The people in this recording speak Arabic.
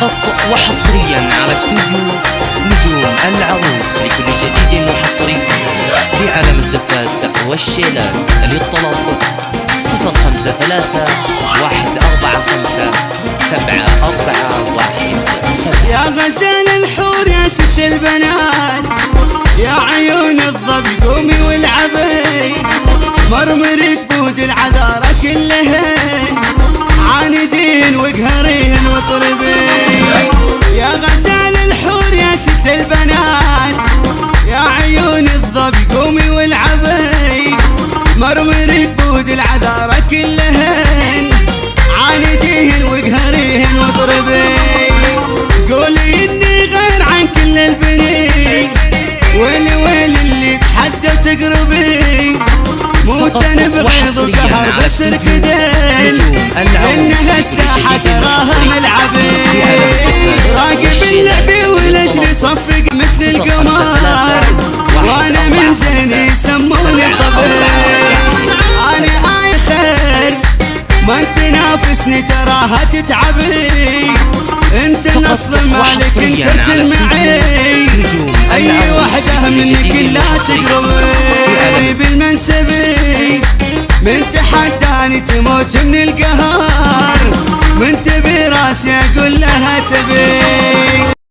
فقط وحصريا على استوديو نجوم العروس لكل جديد وحصري في عالم الزفات والشيلات. للطلب 054-145-741. يا غزال الحور يا ست البنات، يا عيون الظبي قومي والعبي، مرمري كبود العذارى كلهن، عاندين وقهرين وطربين. يا غزال الحور يا ست البنات، يا عيون الظبي قومي والعبي، مرمري كبود العذارى كلهن، عاندين وقهرين وطربين. قولي اني غير عن كل البنين، ويلي ويلي اللي تحدى تقربين، موت انا بغيظ وقهر بس ركدين، انها الساحة تراها ملعبين. راقب اللعبي والاجري صفق مثل القمر، وانا من زيني يسموني الضبير. انا اي خير ما تنافسني تراها تتعبي، انت النصل مالك انكرت المعي، اي وحده منك لا تقربي. بالمنسبي من تحداني تموت من القهر، من تبي راسي اقول لها تبي.